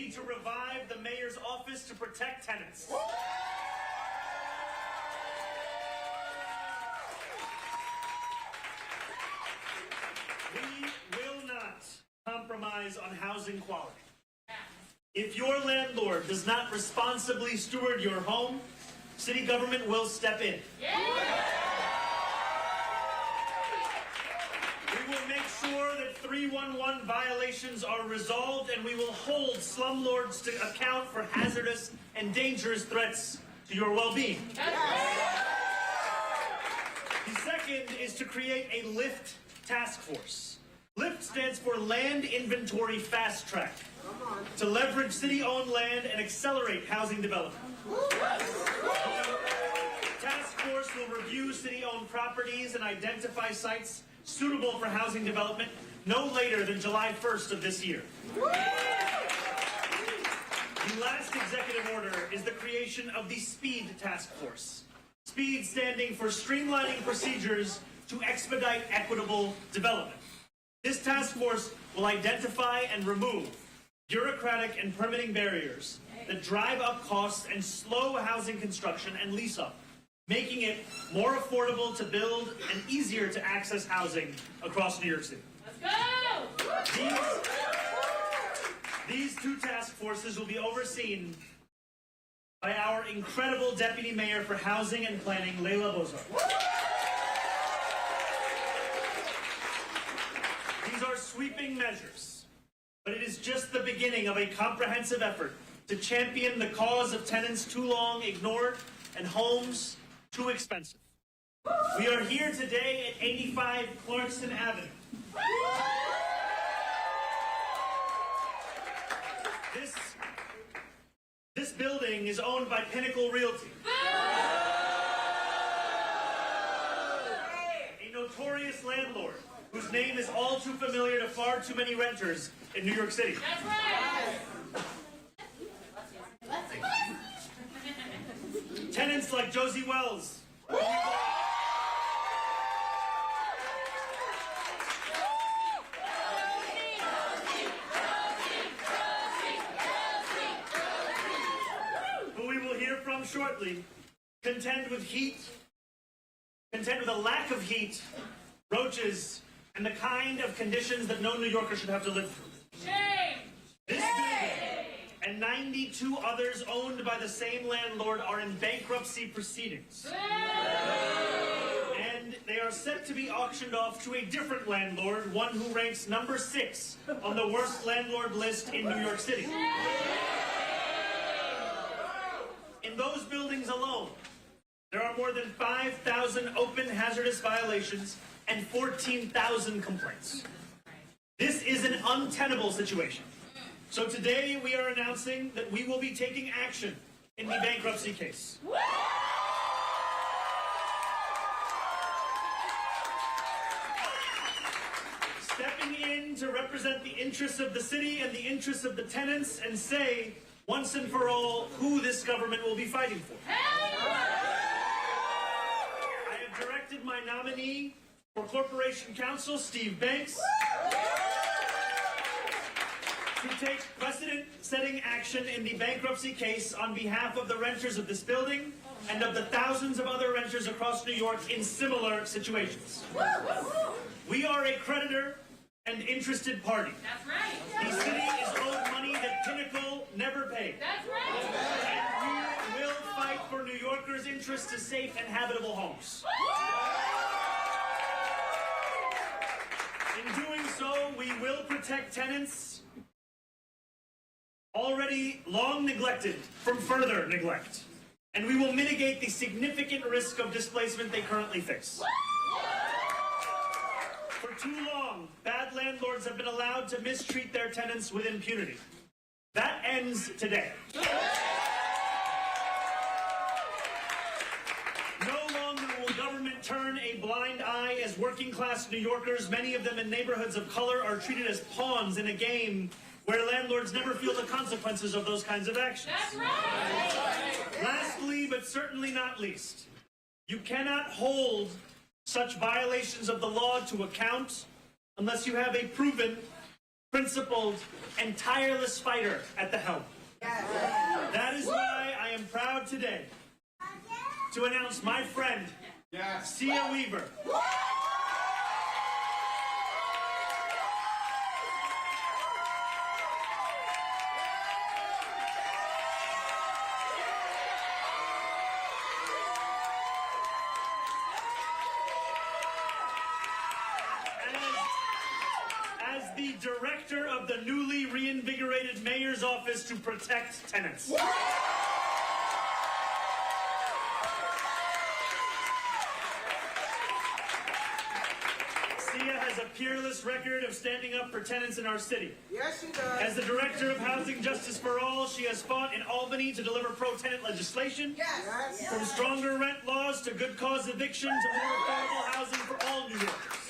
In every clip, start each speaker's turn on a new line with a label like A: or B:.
A: need to revive the mayor's office to protect tenants. We will not compromise on housing quality. If your landlord does not responsibly steward your home, city government will step in. We will make sure that 311 violations are resolved, and we will hold slumlords to account for hazardous and dangerous threats to your well-being. The second is to create a LIFT task force. LIFT stands for Land Inventory Fast Track, to leverage city-owned land and accelerate housing development. The task force will review city-owned properties and identify sites suitable for housing development no later than July 1st of this year. The last executive order is the creation of the SPEED task force. SPEED standing for Streamlining Procedures to Expedite Equitable Development. This task force will identify and remove bureaucratic and permitting barriers that drive up costs and slow housing construction and lease up, making it more affordable to build and easier to access housing across New York City. Let's go! These two task forces will be overseen by our incredible Deputy Mayor for Housing and Planning, Leila Bozar. These are sweeping measures, but it is just the beginning of a comprehensive effort to champion the cause of tenants too long ignored and homes too expensive. We are here today at 85 Clarkson Avenue. This building is owned by Pinnacle Realty, a notorious landlord whose name is all too familiar to far too many renters in New York City.
B: That's right.
A: Tenants like Josie Wells, who we will hear from shortly, contend with a lack of heat, roaches, and the kind of conditions that no New Yorker should have to live through.
B: Shame!
A: This building and 92 others owned by the same landlord are in bankruptcy proceedings. And they are set to be auctioned off to a different landlord, one who ranks number 6 on the worst landlord list in New York City. In those buildings alone, there are more than 5,000 open hazardous violations and 14,000 complaints. This is an untenable situation. So today we are announcing that we will be taking action in the bankruptcy case. Stepping in to represent the interests of the city and the interests of the tenants and say, once and for all, who this government will be fighting for. I have directed my nominee for Corporation Counsel, Steve Banks, to take precedent-setting action in the bankruptcy case on behalf of the renters of this building and of the thousands of other renters across New York in similar situations. We are a creditor and interested party.
B: That's right.
A: The city is owed money that Pinnacle never paid.
B: That's right.
A: And we will fight for New Yorkers' interest to safe and habitable homes. In doing so, we will protect tenants already long neglected from further neglect, and we will mitigate the significant risk of displacement they currently face. For too long, bad landlords have been allowed to mistreat their tenants with impunity. That ends today. No longer will government turn a blind eye as working-class New Yorkers, many of them in neighborhoods of color, are treated as pawns in a game where landlords never feel the consequences of those kinds of actions.
B: That's right.
A: Lastly, but certainly not least, you cannot hold such violations of the law to account unless you have a proven principled, and tireless fighter at the helm. That is why I am proud today to announce my friend, Sia Weaver. As the director of the newly reinvigorated mayor's office to protect tenants. Sia has a peerless record of standing up for tenants in our city.
C: Yes, she does.
A: As the director of Housing Justice for All, she has fought in Albany to deliver pro-tenant legislation.
C: Yes.
A: From stronger rent laws to good cause eviction to more affordable housing for all New Yorkers.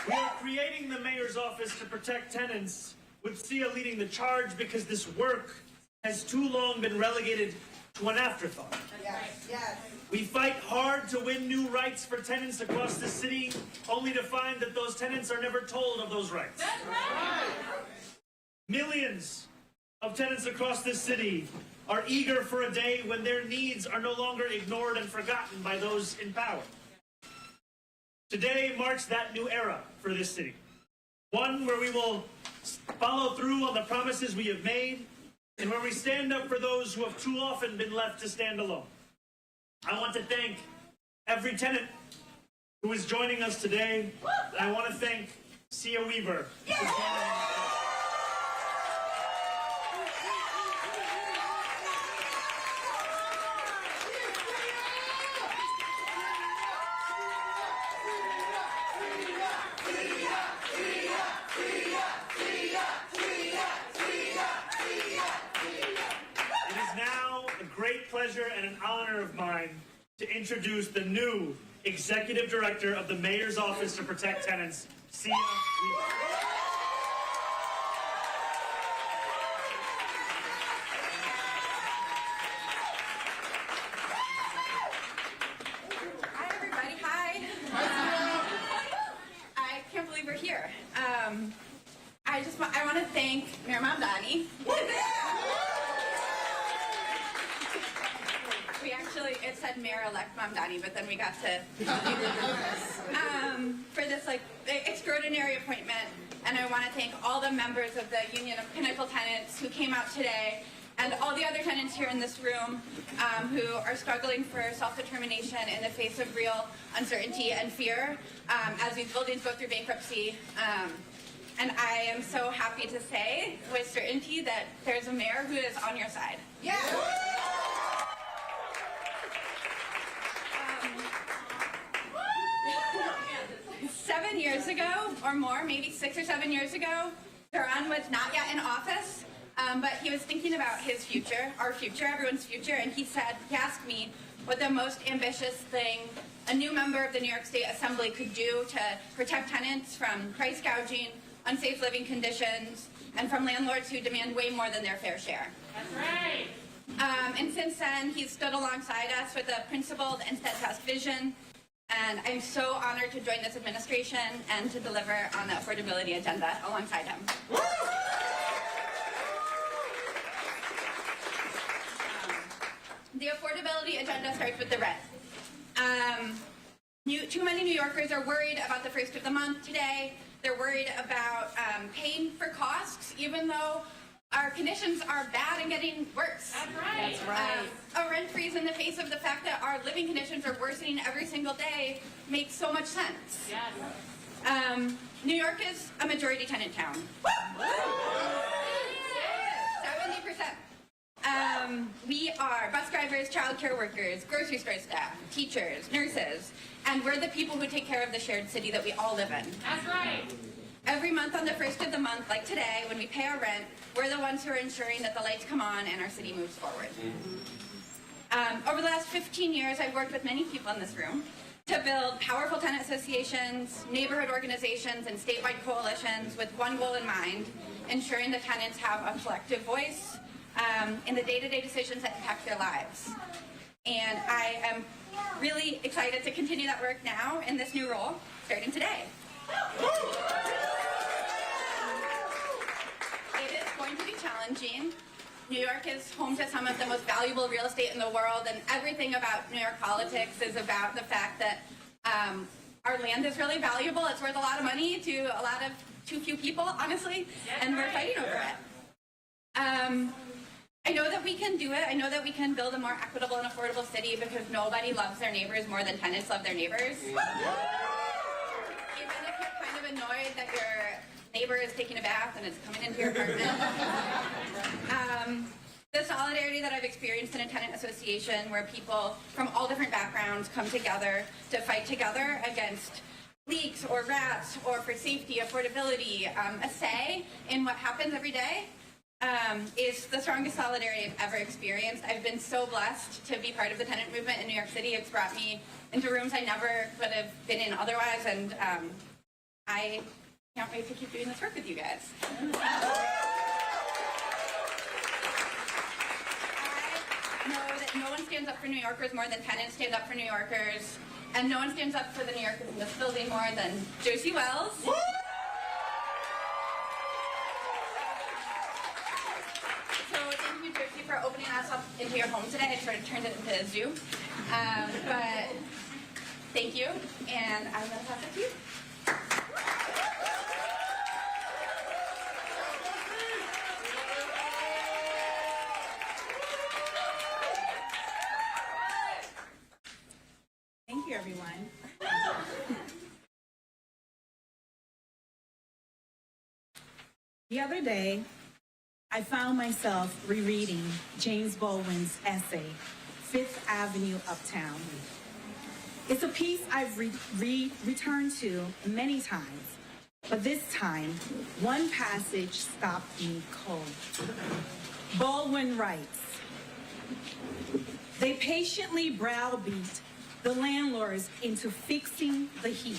A: We are creating the mayor's office to protect tenants, with Sia leading the charge because this work has too long been relegated to an afterthought.
C: Yes.
A: We fight hard to win new rights for tenants across the city, only to find that those tenants are never told of those rights.
B: That's right.
A: Millions of tenants across this city are eager for a day when their needs are no longer ignored and forgotten by those in power. Today marks that new era for this city. One where we will follow through on the promises we have made and where we stand up for those who have too often been left to stand alone. I want to thank every tenant who is joining us today. And I want to thank Sia Weaver for joining us. Great pleasure and an honor of mine to introduce the new Executive Director of the Mayor's Office to Protect Tenants, Sia Weaver.
D: Hi, everybody. Hi. I can't believe we're here. I want to thank Mayor Mamdani. It said Mayor-elect Mamdani, but then we got to for this extraordinary appointment. And I want to thank all the members of the Union of Pinnacle Tenants who came out today, and all the other tenants here in this room who are struggling for self-determination in the face of real uncertainty and fear as these buildings go through bankruptcy. And I am so happy to say with certainty that there's a mayor who is on your side.
C: Yeah.
D: 7 years ago, or more, maybe 6 or 7 years ago, Zoran was not yet in office, but he was thinking about his future, our future, everyone's future, and he asked me what the most ambitious thing a new member of the New York State Assembly could do to protect tenants from price gouging, unsafe living conditions, and from landlords who demand way more than their fair share.
B: That's right.
D: And since then, he's stood alongside us with a principled and steadfast vision. And I'm so honored to join this administration and to deliver on the affordability agenda alongside him. The affordability agenda starts with the rent. Too many New Yorkers are worried about the first of the month today. They're worried about paying for costs, even though our conditions are bad and getting worse.
B: That's right.
D: That's right. A rent freeze in the face of the fact that our living conditions are worsening every single day makes so much sense.
B: Yes.
D: New York is a majority tenant town. 70%. We are bus drivers, childcare workers, grocery store staff, teachers, nurses, and we're the people who take care of the shared city that we all live in.
B: That's right.
D: Every month on the first of the month, like today, when we pay our rent, we're the ones who are ensuring that the lights come on and our city moves forward. Over the last 15 years, I've worked with many people in this room to build powerful tenant associations, neighborhood organizations, and statewide coalitions with one goal in mind, ensuring that tenants have a collective voice in the day-to-day decisions that impact their lives. And I am really excited to continue that work now in this new role, starting today. challenging. New York is home to some of the most valuable real estate in the world, and everything about New York politics is about the fact that our land is really valuable. It's worth a lot of money to too few people, honestly, and we're fighting over it. I know that we can do it. I know that we can build a more equitable and affordable city because nobody loves their neighbors more than tenants love their neighbors. Even if you're kind of annoyed that your neighbor is taking a bath and it's coming into your apartment. The solidarity that I've experienced in a tenant association where people from all different backgrounds come together to fight together against leaks or rats or for safety, affordability, a say in what happens every day is the strongest solidarity I've ever experienced. I've been so blessed to be part of the tenant movement in New York City. It's brought me into rooms I never would have been in otherwise, and I can't wait to keep doing this work with you guys. I know that no one stands up for New Yorkers more than tenants stand up for New Yorkers, and no one stands up for the New Yorkers in this building more than Josie Wells. So thank you, Josie, for opening us up into your home today. I sort of turned it into a zoo, but thank you, and I'm going to pass it to you.
C: Thank you, everyone. The other day, I found myself rereading James Baldwin's essay, Fifth Avenue Uptown. It's a piece I've returned to many times, but this time, one passage stopped me cold. Baldwin writes, "They patiently browbeat the landlords into fixing the heat,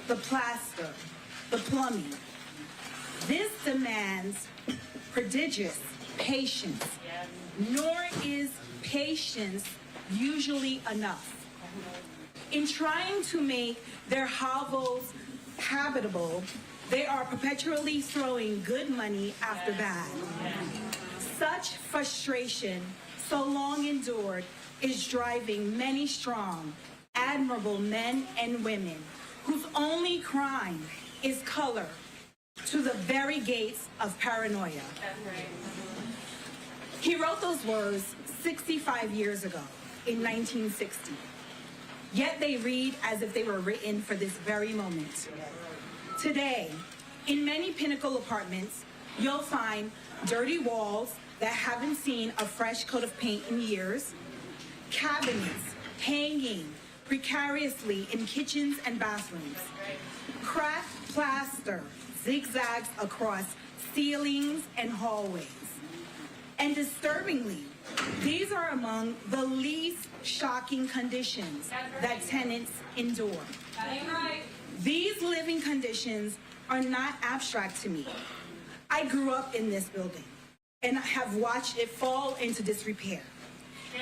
C: the plaster, the plumbing. This demands prodigious patience, nor is patience usually enough. In trying to make their hovels habitable, they are perpetually throwing good money after bad. Such frustration, so long endured, is driving many strong, admirable men and women whose only crime is color to the very gates of paranoia." He wrote those words 65 years ago in 1960. Yet they read as if they were written for this very moment. Today, in many Pinnacle apartments, you'll find dirty walls that haven't seen a fresh coat of paint in years, cabinets hanging precariously in kitchens and bathrooms, cracked plaster zigzags across ceilings and hallways. And disturbingly, these are among the least shocking conditions that tenants endure. These living conditions are not abstract to me. I grew up in this building and have watched it fall into disrepair.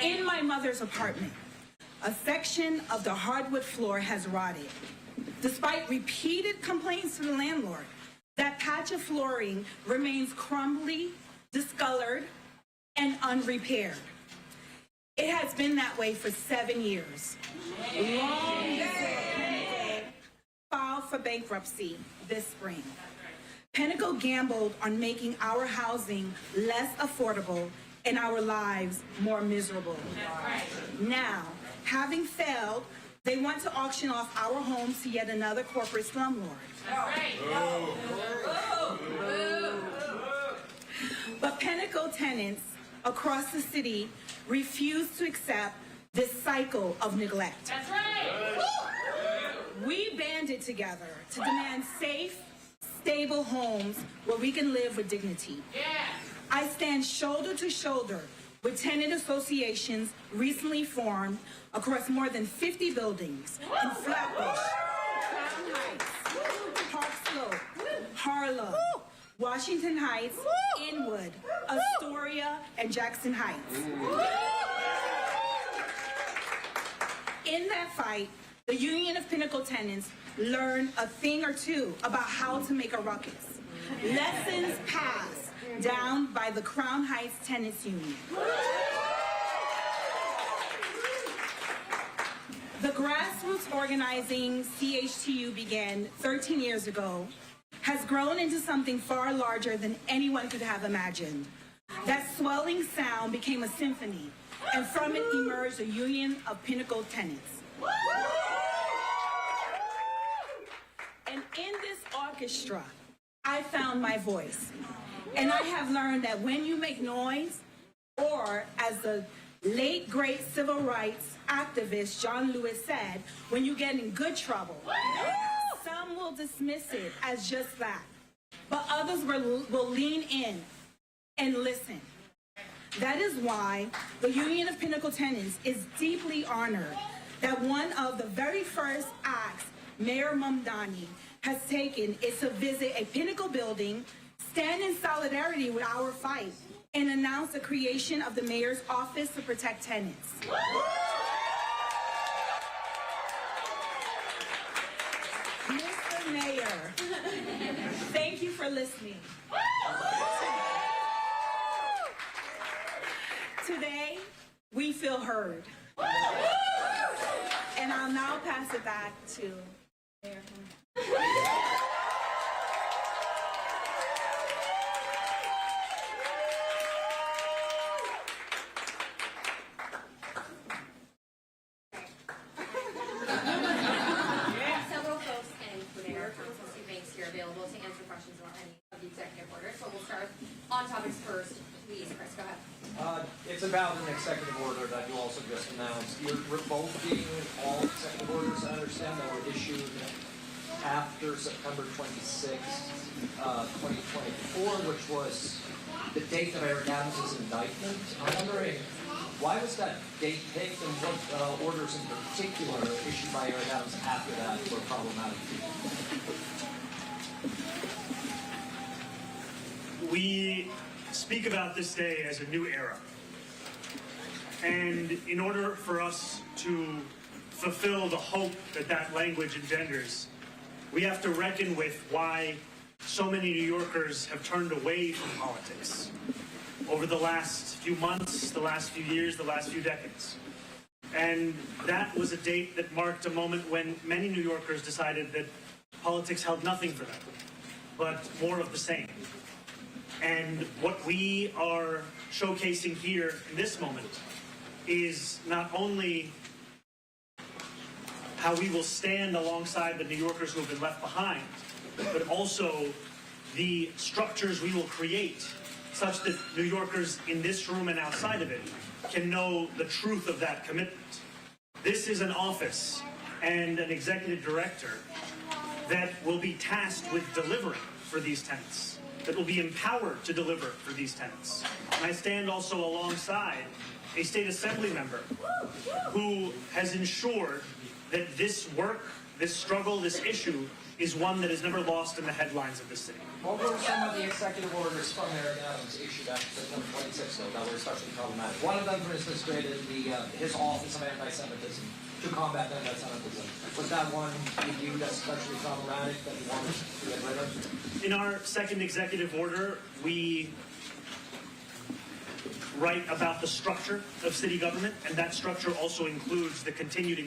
C: In my mother's apartment, a section of the hardwood floor has rotted. Despite repeated complaints to the landlord, that patch of flooring remains crumbly, discolored, and unrepaired. It has been that way for 7 years. Long before Pinnacle filed for bankruptcy this spring. Pinnacle gambled on making our housing less affordable and our lives more miserable. Now, having failed, they want to auction off our homes to yet another corporate slumlord. But Pinnacle tenants across the city refuse to accept this cycle of neglect.
B: That's right.
C: We banded together to demand safe, stable homes where we can live with dignity.
B: Yeah.
C: I stand shoulder to shoulder with tenant associations recently formed across more than 50 buildings in Flatbush, Crown Heights, Park Slope, Harlem, Washington Heights, Inwood, Astoria, and Jackson Heights. In that fight, the Union of Pinnacle Tenants learned a thing or two about how to make a ruckus. Lessons passed down by the Crown Heights Tenants Union. The grassroots organizing CHTU began 13 years ago has grown into something far larger than anyone could have imagined. That swelling sound became a symphony, and from it emerged a union of pinnacle tenants. And in this orchestra, I found my voice. And I have learned that when you make noise, or as the late great civil rights activist John Lewis said, when you get in good trouble, some will dismiss it as just that, but others will lean in and listen. That is why the Union of Pinnacle Tenants is deeply honored that one of the very first acts Mayor Mamdani has taken is to visit a Pinnacle building, stand in solidarity with our fight, and announce the creation of the Mayor's Office to Protect Tenants. Mr. Mayor, thank you for listening. Today, we feel heard. And I'll now pass it back to Mayor.
E: Several folks and Mayor Council Steve Banks here available to answer questions about any of the executive orders. So we'll start on topics first. Please, Chris, go ahead.
F: It's about an executive order that you also just announced. You're revoking all executive orders, I understand, that were issued after September 26th, 2024, which was the date of Eric Adams' indictment. I'm wondering, why was that date picked, and what orders in particular issued by Eric Adams after that were problematic?
A: We speak about this day as a new era. And in order for us to fulfill the hope that that language engenders, we have to reckon with why so many New Yorkers have turned away from politics over the last few months, the last few years, the last few decades. And that was a date that marked a moment when many New Yorkers decided that politics held nothing for them, but more of the same. And what we are showcasing here in this moment is not only how we will stand alongside the New Yorkers who have been left behind, but also the structures we will create such that New Yorkers in this room and outside of it can know the truth of that commitment. This is an office and an executive director that will be tasked with delivering for these tenants, that will be empowered to deliver for these tenants. And I stand also alongside a state assembly member who has ensured that this work, this struggle, this issue is one that is never lost in the headlines of this city.
F: What were some of the executive orders from Eric Adams issued after September 26th, though, that were especially problematic? One of them, for instance, created his Office of Anti-Semitism to combat anti-Semitism. Was that one you viewed as especially problematic that you wanted to get rid of?
A: In our second executive order, we write about the structure of city government, and that structure also includes the continued